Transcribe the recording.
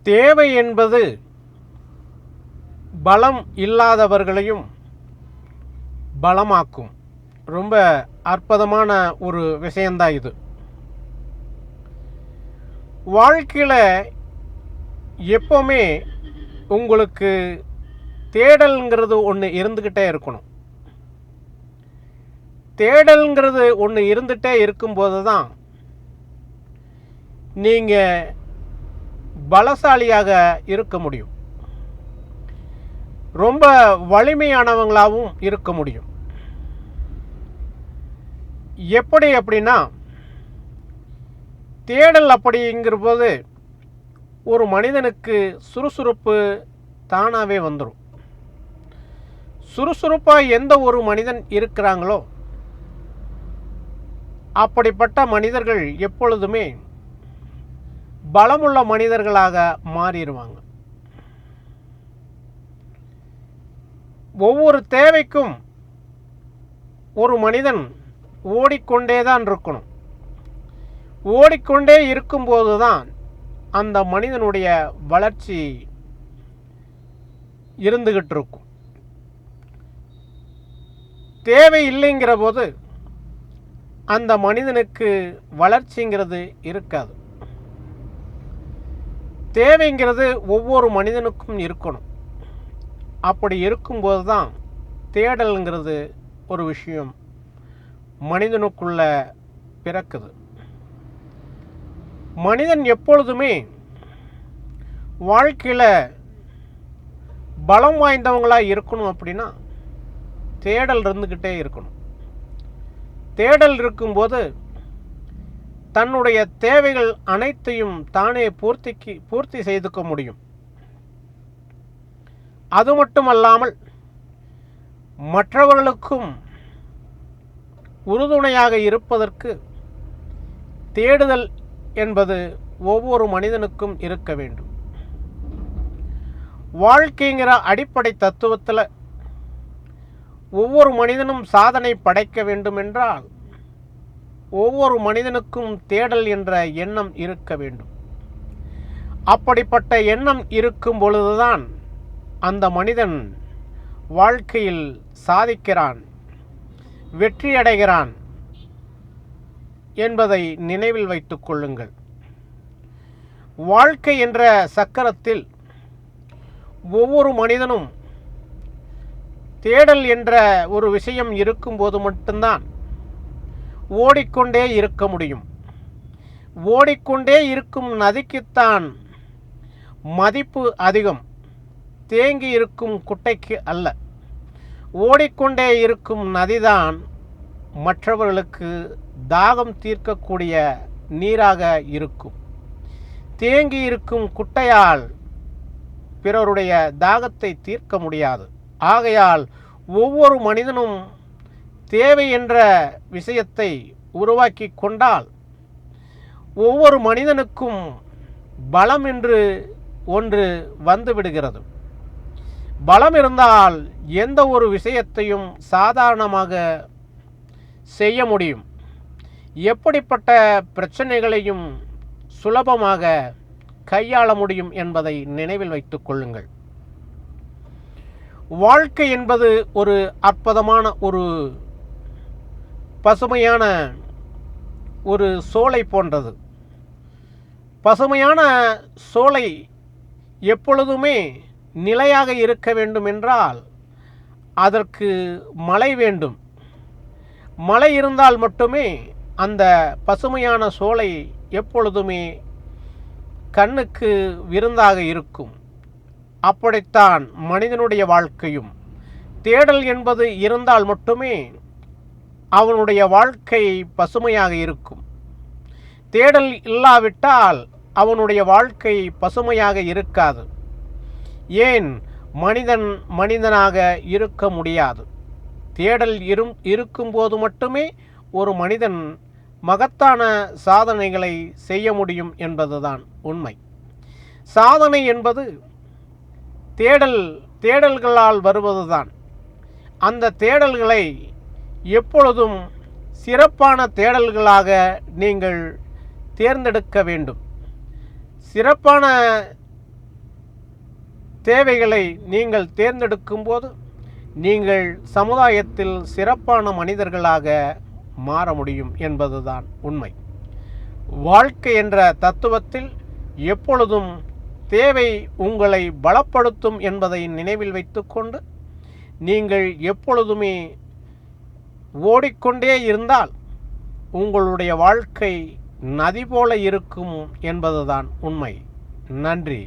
தேவை என்பது பலம் இல்லாதவர்களையும் பலமாக்கும். ரொம்ப அற்புதமான ஒரு விஷயந்தான் இது. வாழ்க்கையில் எப்போவுமே உங்களுக்கு தேடல்ங்கிறது ஒன்று இருந்துக்கிட்டே இருக்கணும். தேடல்ங்கிறது ஒன்று இருந்துகிட்டே இருக்கும்போது தான் நீங்கள் பலசாலியாக இருக்க முடியும், ரொம்ப வலிமையானவங்களாகவும் இருக்க முடியும். எப்படி அப்படின்னா, தேடல் அப்படிங்கிற போது ஒரு மனிதனுக்கு சுறுசுறுப்பு தானாகவே வந்துடும். சுறுசுறுப்பாக எந்த ஒரு மனிதன் இருக்கிறாங்களோ அப்படிப்பட்ட மனிதர்கள் எப்பொழுதுமே பலமுள்ள மனிதர்களாக மாறிடுவாங்க. ஒவ்வொரு தேவைக்கும் ஒரு மனிதன் ஓடிக்கொண்டே தான் இருக்கணும். ஓடிக்கொண்டே இருக்கும்போது தான் அந்த மனிதனுடைய வளர்ச்சி இருந்துகிட்டு இருக்கும். தேவை இல்லைங்கிற போது அந்த மனிதனுக்கு வளர்ச்சிங்கிறது இருக்காது. தேவைங்கிறது ஒவ்வொரு மனிதனுக்கும் இருக்கணும். அப்படி இருக்கும்போது தான் தேடல்ங்கிறது ஒரு விஷயம் மனிதனுக்குள்ள பிறக்குது. மனிதன் எப்பொழுதுமே வாழ்க்கையில் பலம் வாய்ந்தவங்களாக இருக்கணும் அப்படின்னா தேடல் இருந்துக்கிட்டே இருக்கணும். தேடல் இருக்கும்போது தன்னுடைய தேவைகள் அனைத்தையும் தானே பூர்த்தி செய்துக்க முடியும். அது மட்டுமல்லாமல் மற்றவர்களுக்கும் உறுதுணையாக இருப்பதற்கு தேடுதல் என்பது ஒவ்வொரு மனிதனுக்கும் இருக்க வேண்டும். வாழ்க்கைங்கிற அடிப்படை தத்துவத்தில் ஒவ்வொரு மனிதனும் சாதனை படைக்க வேண்டும் என்றால் ஒவ்வொரு மனிதனுக்கும் தேடல் என்ற எண்ணம் இருக்க வேண்டும். அப்படிப்பட்ட எண்ணம் இருக்கும் பொழுதுதான் அந்த மனிதன் வாழ்க்கையில் சாதிக்கிறான், வெற்றியடைகிறான் என்பதை நினைவில் வைத்துக் கொள்ளுங்கள். வாழ்க்கை என்ற சக்கரத்தில் ஒவ்வொரு மனிதனும் தேடல் என்ற ஒரு விஷயம் இருக்கும்போது மட்டும்தான் ஓடிக்கொண்டே இருக்க முடியும். ஓடிக்கொண்டே இருக்கும் நதிக்குத்தான் மதிப்பு அதிகம், தேங்கி இருக்கும் குட்டைக்கு அல்ல. ஓடிக்கொண்டே இருக்கும் நதிதான் மற்றவர்களுக்கு தாகம் தீர்க்கக்கூடிய நீராக இருக்கும். தேங்கி இருக்கும் குட்டையால் பிறருடைய தாகத்தை தீர்க்க முடியாது. ஆகையால் ஒவ்வொரு மனிதனும் தேவை என்ற விஷயத்தை உருவாக்கி கொண்டால் ஒவ்வொரு மனிதனுக்கும் பலம் என்று ஒன்று வந்து விடுகிறது. பலம் இருந்தால் எந்த ஒரு விஷயத்தையும் சாதாரணமாக செய்ய முடியும். எப்படிப்பட்ட பிரச்சனைகளையும் சுலபமாக கையாள முடியும் என்பதை நினைவில் வைத்துக் கொள்ளுங்கள். வாழ்க்கை என்பது ஒரு அற்புதமான ஒரு பசுமையான ஒரு சோலை போன்றது. பசுமையான சோலை எப்பொழுதுமே நிலையாக இருக்க வேண்டும் என்றால் அதற்கு மழை வேண்டும். மழை இருந்தால் மட்டுமே அந்த பசுமையான சோலை எப்பொழுதுமே கண்ணுக்கு விருந்தாக இருக்கும். அப்படித்தான் மனிதனுடைய வாழ்க்கையும். தேடல் என்பது இருந்தால் மட்டுமே அவனுடைய வாழ்க்கை பசுமையாக இருக்கும். தேடல் இல்லாவிட்டால் அவனுடைய வாழ்க்கை பசுமையாக இருக்காது. ஏன் மனிதன் மனிதனாக இருக்க முடியாது? தேடல் இருக்கும்போது மட்டுமே ஒரு மனிதன் மகத்தான சாதனைகளை செய்ய முடியும் என்பதுதான் உண்மை. சாதனை என்பது தேடல்களால் வருவதுதான். அந்த தேடல்களை எப்பொழுதும் சிறப்பான தேடல்களாக நீங்கள் தேர்ந்தெடுக்க வேண்டும். சிறப்பான தேவைகளை நீங்கள் தேர்ந்தெடுக்கும்போது நீங்கள் சமுதாயத்தில் சிறப்பான மனிதர்களாக மாற முடியும் என்பதுதான் உண்மை. வாழ்க்கை என்ற தத்துவத்தில் எப்பொழுதும் தேவை உங்களை பலப்படுத்தும் என்பதை நினைவில் வைத்துக்கொண்டு நீங்கள் எப்பொழுதுமே ஓடிக்கொண்டே இருந்தால் உங்களுடைய வாழ்க்கை நதி போல இருக்கும் என்பதுதான் உண்மை. நன்றி.